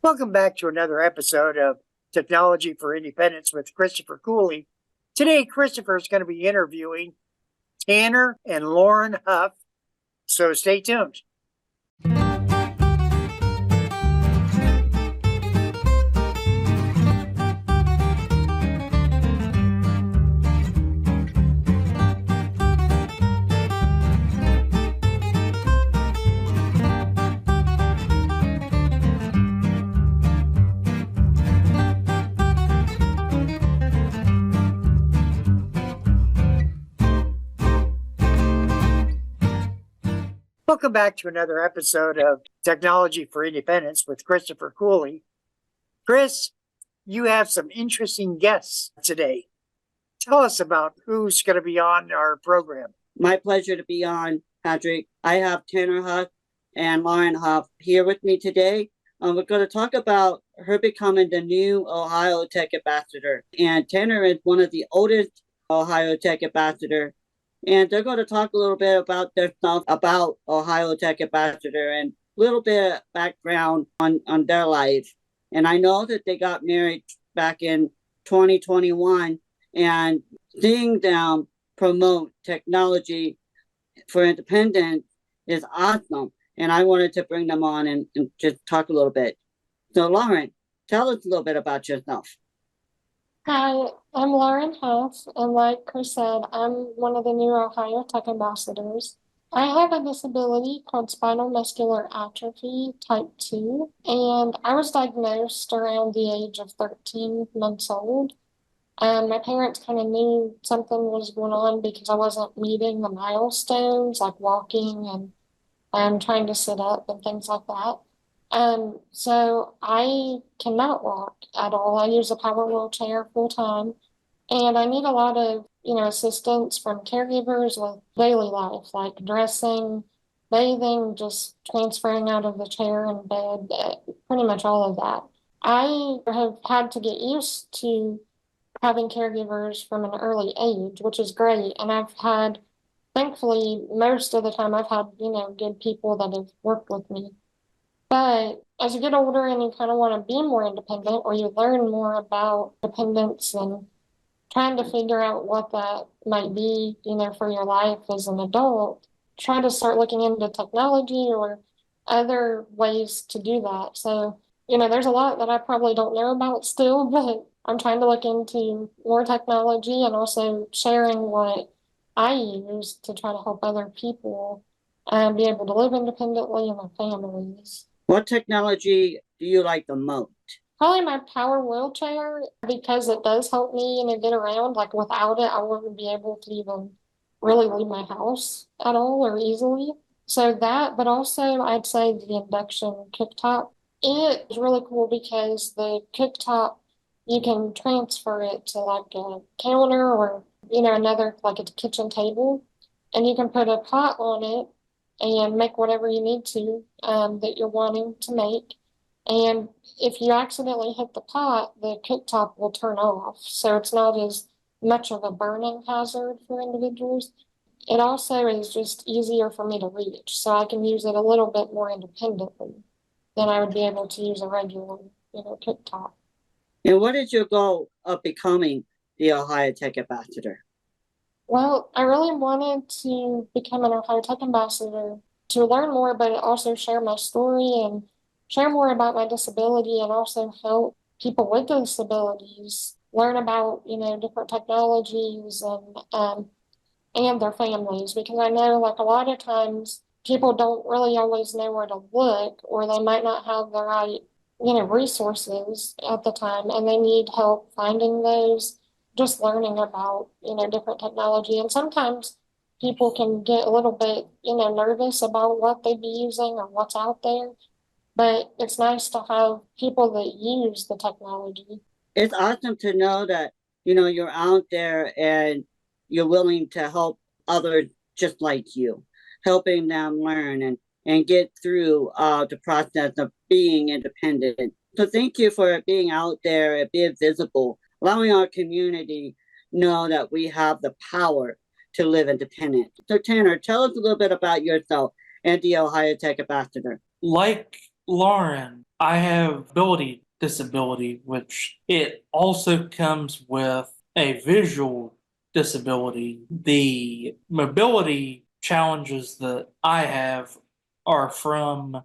Welcome back to another episode of Technology for Independence with Christopher Cooley. Today, Christopher is going to be interviewing Tanner and Lauren Huff, so stay tuned. Welcome back to another episode of Technology for Independence with Christopher Cooley. Chris, you have some interesting guests today. Tell us about who's going to be on our program. My pleasure to be on, Patrick. I have Tanner Huff and Lauren Huff here with me today. We're going to talk about her becoming the new Ohio Tech Ambassador. And Tanner is one of the oldest Ohio Tech Ambassador. And they're going to talk a little bit about their stuff about Ohio Tech Ambassador and a little bit of background on their life. And I know that they got married back in 2021, and seeing them promote technology for independence is awesome. And I wanted to bring them on and just talk a little bit. So Lauren, tell us a little bit about yourself. Hi, I'm Lauren Huff, and like Chris said, I'm one of the new Ohio Tech Ambassadors. I have a disability called spinal muscular atrophy type 2, and I was diagnosed around the age of 13 months old. My parents kind of knew something was going on because I wasn't meeting the milestones, like walking and trying to sit up and things like that. So I cannot walk at all. I use a power wheelchair full time, and I need a lot of, assistance from caregivers with daily life, like dressing, bathing, just transferring out of the chair and bed, pretty much all of that. I have had to get used to having caregivers from an early age, which is great. And thankfully, most of the time I've had, good people that have worked with me. But as you get older and you kind of want to be more independent, or you learn more about dependence and trying to figure out what that might be, for your life as an adult, try to start looking into technology or other ways to do that. So, there's a lot that I probably don't know about still, but I'm trying to look into more technology and also sharing what I use to try to help other people be able to live independently and their families. What technology do you like the most? Probably my power wheelchair, because it does help me, get around. Like without it, I wouldn't be able to even really leave my house at all or easily. So that, but also I'd say the induction cooktop. It is really cool because the cooktop, you can transfer it to like a counter or, another, like a kitchen table, and you can put a pot on it and make whatever you need to that you're wanting to make. And if you accidentally hit the pot, the cooktop will turn off. So it's not as much of a burning hazard for individuals. It also is just easier for me to reach. So I can use it a little bit more independently than I would be able to use a regular, cooktop. And what is your goal of becoming the Ohio Tech Ambassador? Well, I really wanted to become an Ohio Tech Ambassador to learn more, but also share my story and share more about my disability, and also help people with disabilities learn about, different technologies and their families, because I know like a lot of times people don't really always know where to look, or they might not have the right, resources at the time, and they need help finding those, just learning about, different technology. And sometimes people can get a little bit, nervous about what they'd be using or what's out there. But it's nice to have people that use the technology. It's awesome to know that, you're out there and you're willing to help others just like you, helping them learn and get through the process of being independent. So thank you for being out there and being visible, allowing our community know that we have the power to live independent. So Tanner, tell us a little bit about yourself and the Ohio Tech Ambassador. Like Lauren, I have ability disability, which it also comes with a visual disability. The mobility challenges that I have are from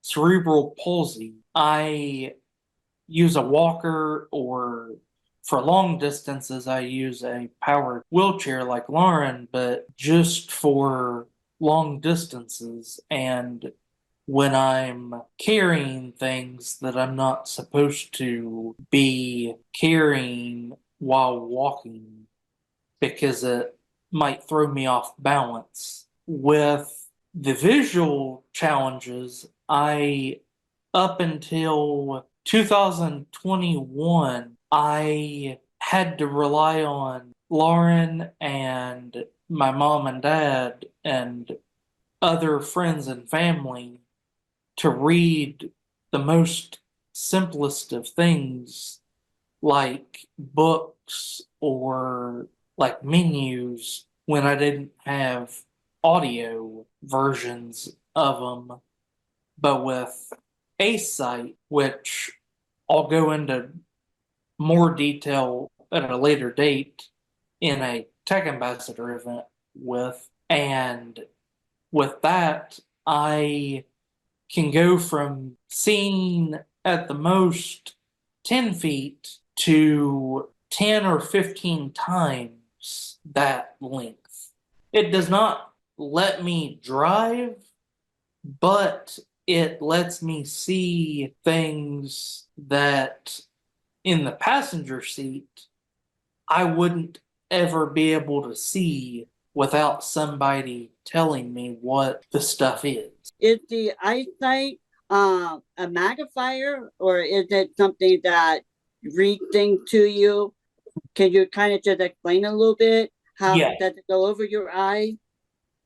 cerebral palsy. I use a walker, or for long distances, I use a powered wheelchair like Lauren, but just for long distances. And when I'm carrying things that I'm not supposed to be carrying while walking, because it might throw me off balance. With the visual challenges, up until 2021, I had to rely on Lauren and my mom and dad and other friends and family to read the most simplest of things, like books or like menus, when I didn't have audio versions of them. But with ACE which I'll go into more detail at a later date in a Tech Ambassador event with, and with that, I can go from seeing at the most 10 feet to 10 or 15 times that length. It does not let me drive, but it lets me see things that in the passenger seat I wouldn't ever be able to see without somebody telling me what the stuff is. Is the eyesight a magnifier, or is it something that reads things to you? Can you kind of just explain a little bit? How Yeah. does it go over your eye?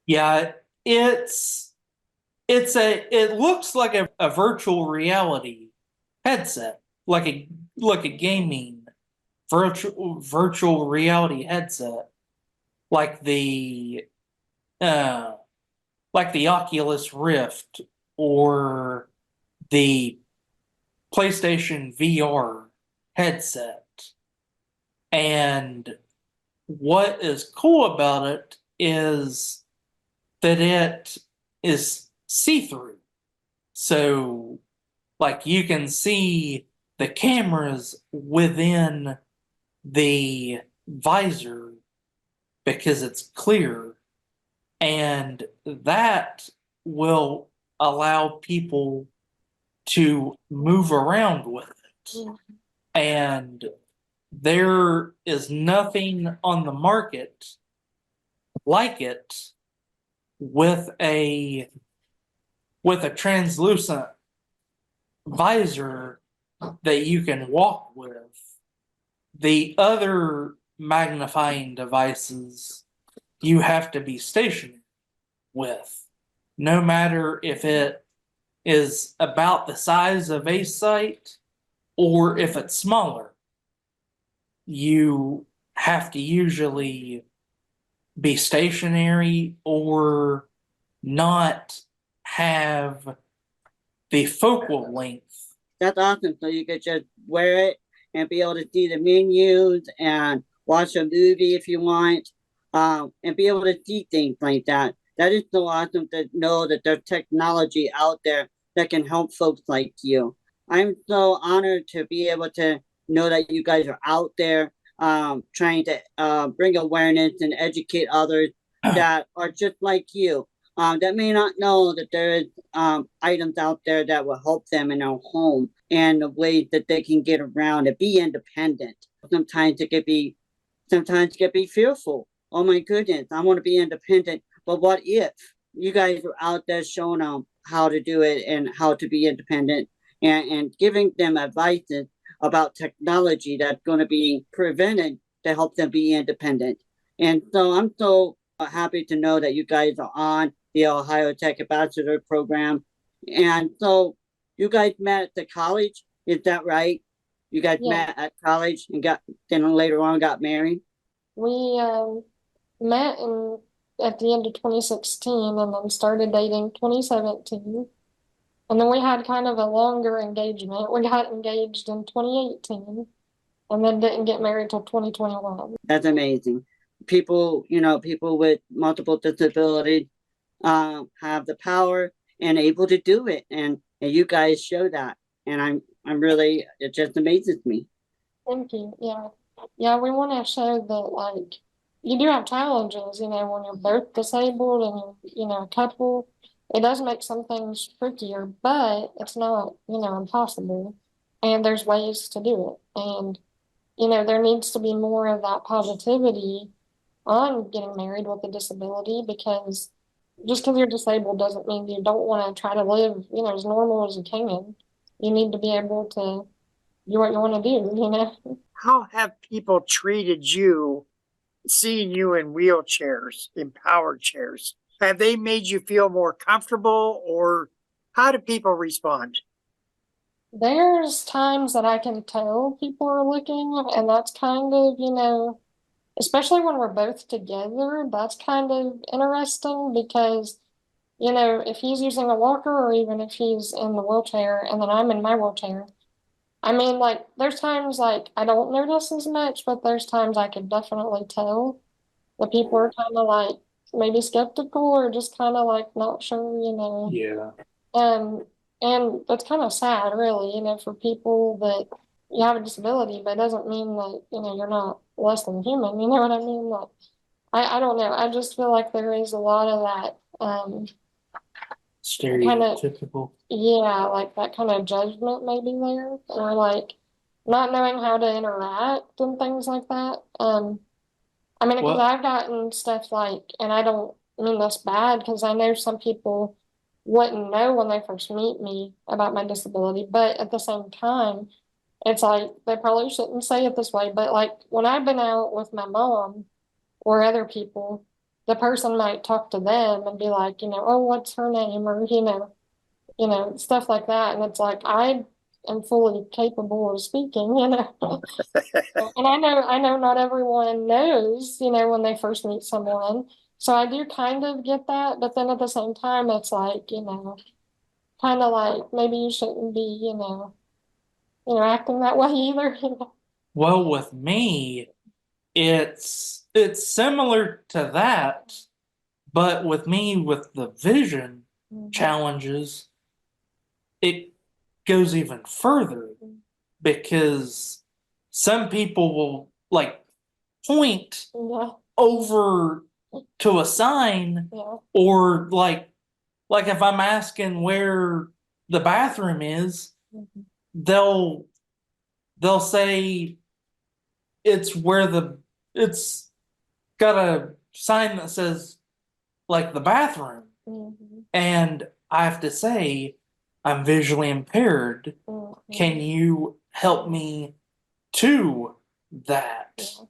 Yeah, it looks like a virtual reality headset, like a gaming virtual reality headset, like the uh like the Oculus Rift or the PlayStation VR headset. And what is cool about it is that it is see-through. So, like, you can see the cameras within the visor because it's clear, and that will allow people to move around with it. And there is nothing on the market like it with a translucent visor that you can walk with. The other magnifying devices you have to be stationary with, no matter if it is about the size of a site or if it's smaller. You have to usually be stationary or not have the focal length. That's awesome. So you could just wear it and be able to see the menus and watch a movie if you want, and be able to see things like that. That is so awesome to know that there's technology out there that can help folks like you. I'm so honored to be able to know that you guys are out there, trying to bring awareness and educate others that are just like you, that may not know that there is items out there that will help them in their home and the ways that they can get around and be independent. Sometimes it can be fearful. Oh my goodness, I want to be independent, but what if? You guys are out there showing them how to do it and how to be independent, and giving them advices about technology that's going to be prevented to help them be independent. And so I'm so happy to know that you guys are on the Ohio Tech Ambassador program. And so you guys met at the college, is that right? You guys Yeah. met at college and then later on got married? We met at the end of 2016 and then started dating 2017. And then we had kind of a longer engagement. We got engaged in 2018 and then didn't get married till 2021. That's amazing. People, people with multiple disabilities have the power and able to do it, and you guys show that. And I'm really, it just amazes me. Thank you. Yeah. Yeah, we want to show that, like, you do have challenges, when you're both disabled and a couple. It does make some things trickier, but it's not, impossible. And there's ways to do it. And, there needs to be more of that positivity on getting married with a disability, because just because you're disabled doesn't mean you don't want to try to live, as normal as you can. You need to be able to do what you want to do. How have people treated you, seeing you in wheelchairs, in power chairs? Have they made you feel more comfortable, or how do people respond? There's times that I can tell people are looking, and that's kind of, especially when we're both together, that's kind of interesting because, if he's using a walker or even if he's in the wheelchair and then I'm in my wheelchair, I mean, like, there's times like I don't notice as much, but there's times I could definitely tell the people are kind of like maybe skeptical or just kind of like not sure. Yeah. Um, and that's kind of sad, really, for people that you have a disability, but it doesn't mean that, you're not less than human. You know what I mean? Like, I don't know. I just feel like there is a lot of that, Stereotypical. yeah, like that kind of judgment maybe there, or like not knowing how to interact and things like that. I mean, because Well, I've gotten stuff like, and I don't mean this bad, because I know some people wouldn't know when they first meet me about my disability, but at the same time, it's like they probably shouldn't say it this way, but like when I've been out with my mom or other people, the person might talk to them and be like, oh, what's her name? Or, stuff like that. And it's like I am fully capable of speaking. And I know not everyone knows, when they first meet someone. So I do kind of get that, but then at the same time, it's like, kind of like maybe you shouldn't be, acting that way either. well, with me, it's similar to that, but with me with the vision challenges, it goes even further because some people will like point Yeah, over to a sign, yeah, or like if I'm asking where the bathroom is, mhm, they'll say it's where it's got a sign that says like the bathroom. mhm, And I have to say, I'm visually impaired. Can mhm. you help me to that? Yeah.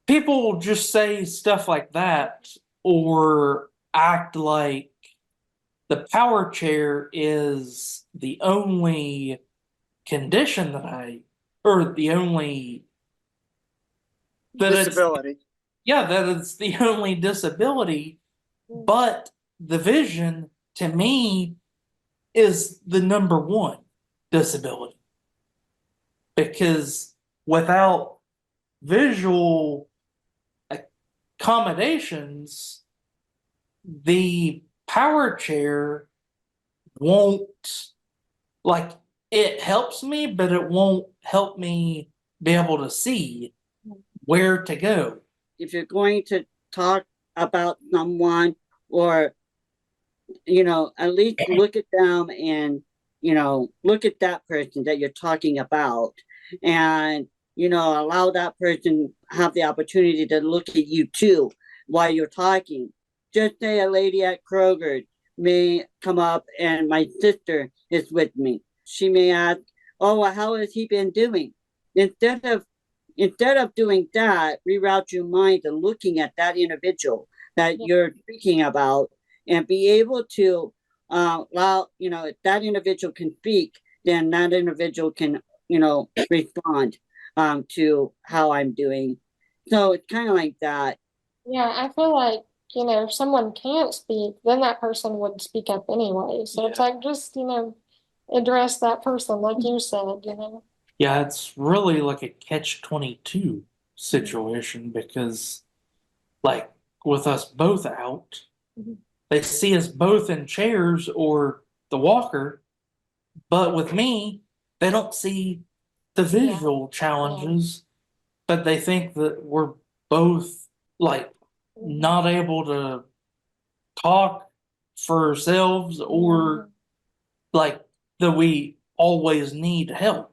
People just say stuff like that or act like the power chair is the only condition or the only, that it's, Disability. yeah, that it's the only disability, but the vision to me is the number one disability, because without visual accommodations, the power chair won't, like, it helps me, but it won't help me be able to see where to go. If you're going to talk about someone, or at least look at them and look at that person that you're talking about, and allow that person have the opportunity to look at you too while you're talking. Just say a lady at Kroger may come up and my sister is with me. She may ask, oh, well, how has he been doing? Instead of doing that, reroute your mind to looking at that individual that you're speaking about, and be able to allow, if that individual can speak, then that individual can, respond to how I'm doing. So it's kind of like that. Yeah, I feel like, if someone can't speak, then that person would speak up anyway. So it's Yeah. like just, address that person, like you said, you know. Yeah, it's really like a catch-22 situation because, like, with us both out, Mhm. they see us both in chairs or the walker, but with me, they don't see the visual challenges, but they think that we're both, like, Mhm. not able to talk for ourselves or, like, that we always need help.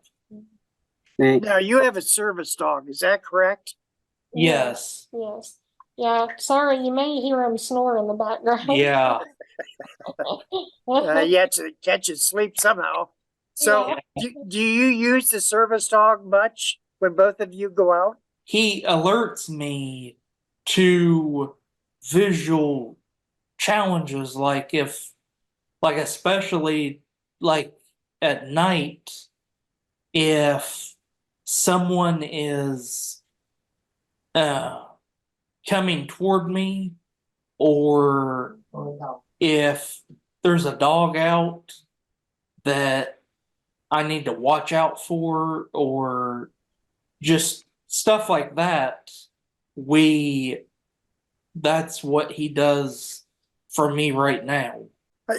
Right. Now, you have a service dog, is that correct? Yes. Yes. Yeah, sorry, you may hear him snore in the background. Yeah. You have to catch his sleep somehow. So, Yeah. do you use the service dog much when both of you go out? He alerts me to visual challenges, like especially like at night, if someone is uh coming toward me, or if there's a dog out that I need to watch out for, or just stuff like that. We That's what he does for me right now.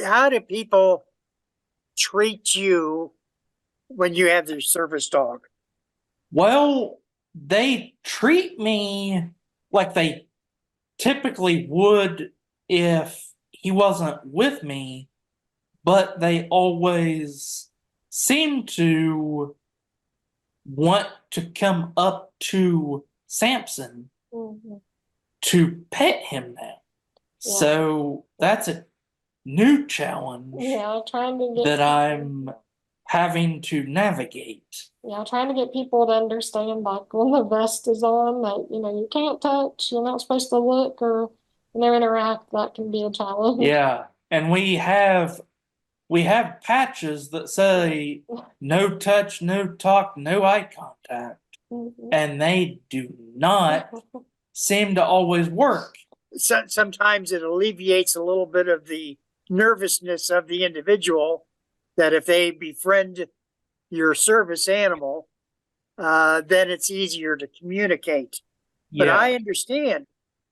How do people treat you when you have their service dog? Well, they treat me like they typically would if he wasn't with me, but they always seem to want to come up to Samson Mhm. to pet him now. Yeah. So that's a new challenge Yeah, trying to get that I'm having to navigate. yeah, trying to get people to understand, like when the vest is on, that you know you can't touch, you're not supposed to look or interact. That can be a challenge. Yeah, and we have patches that say no touch, no talk, no eye contact, Mhm. and they do not seem to always work. Sometimes it alleviates a little bit of the nervousness of the individual that if they befriend your service animal, then it's easier to communicate. But Yeah, I understand,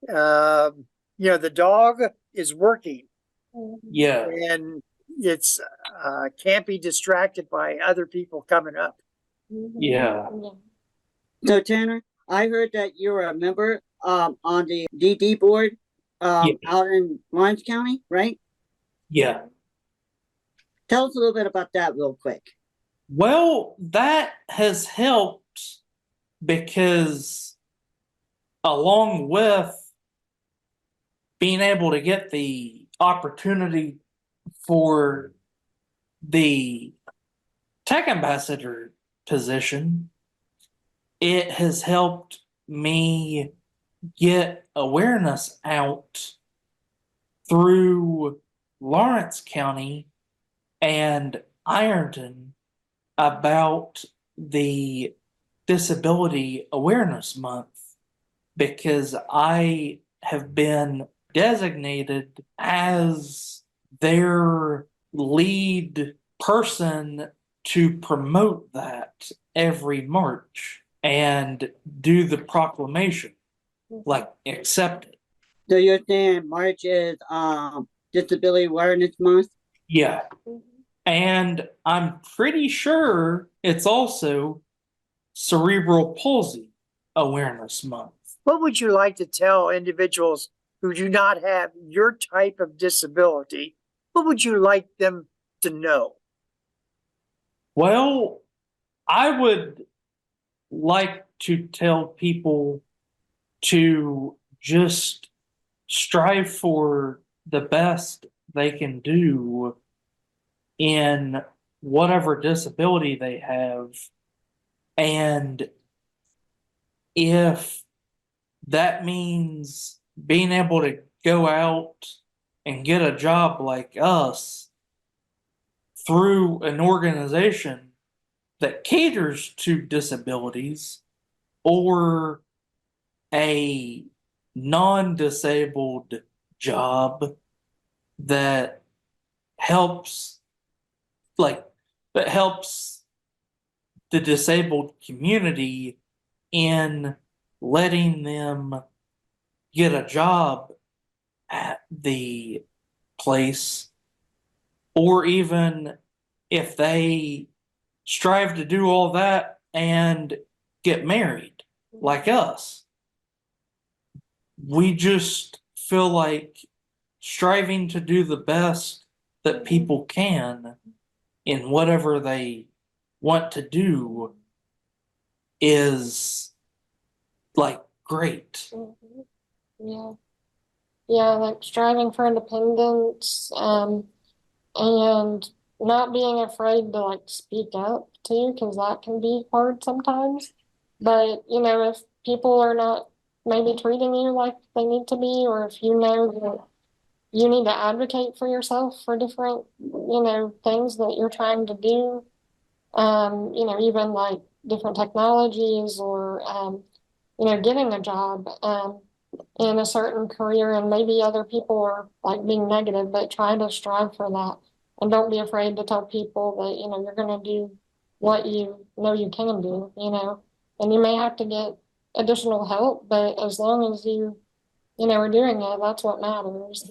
the dog is working Mhm. yeah, and it's can't be distracted by other people coming up. Mhm. yeah. Yeah. So Tanner, I heard that you're a member on the DD board Yeah. out in Lawrence County, right? Yeah. Tell us a little bit about that real quick. Well, that has helped because, along with being able to get the opportunity for the tech ambassador position, it has helped me get awareness out through Lawrence County and Ironton about the Disability Awareness Month, because I have been designated as their lead person to promote that every March and do the proclamation, like accept it. So you're saying March is Disability Awareness Month? Yeah. Mhm. And I'm pretty sure it's also Cerebral Palsy Awareness Month. What would you like to tell individuals who do not have your type of disability? What would you like them to know? Well, I would like to tell people to just strive for the best they can do in whatever disability they have. And if that means being able to go out and get a job like us through an organization that caters to disabilities, or a non disabled job that helps, like, but helps the disabled community in letting them get a job at the place, or even if they strive to do all that and get married like us. We just feel like striving to do the best that people can in whatever they want to do is like great. Mhm. Yeah. Yeah, like striving for independence, and not being afraid to like speak up too, because that can be hard sometimes. But you know, if people are not maybe treating you like they need to be, or if you know that you need to advocate for yourself for different, things that you're trying to do, even like different technologies or, getting a job, in a certain career, and maybe other people are like being negative, but try to strive for that. And don't be afraid to tell people that, you're going to do what you know you can do, and you may have to get additional help, but as long as you are doing it, that's what matters.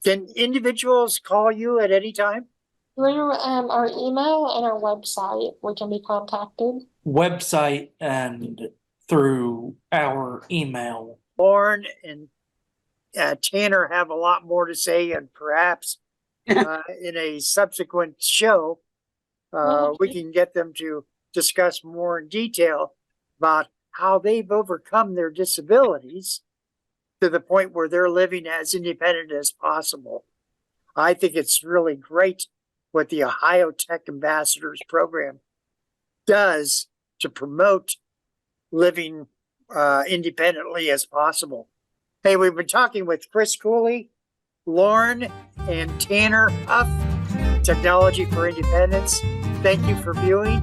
Can individuals call you at any time? Through our email and our website, we can be contacted. Website and through our email. Lauren and Tanner have a lot more to say, and perhaps in a subsequent show, we can get them to discuss more in detail about how they've overcome their disabilities to the point where they're living as independent as possible. I think it's really great what the Ohio Tech Ambassadors Program does to promote living independently as possible. Hey, we've been talking with Chris Cooley, Lauren, and Tanner Huff, Technology for Independence. Thank you for viewing.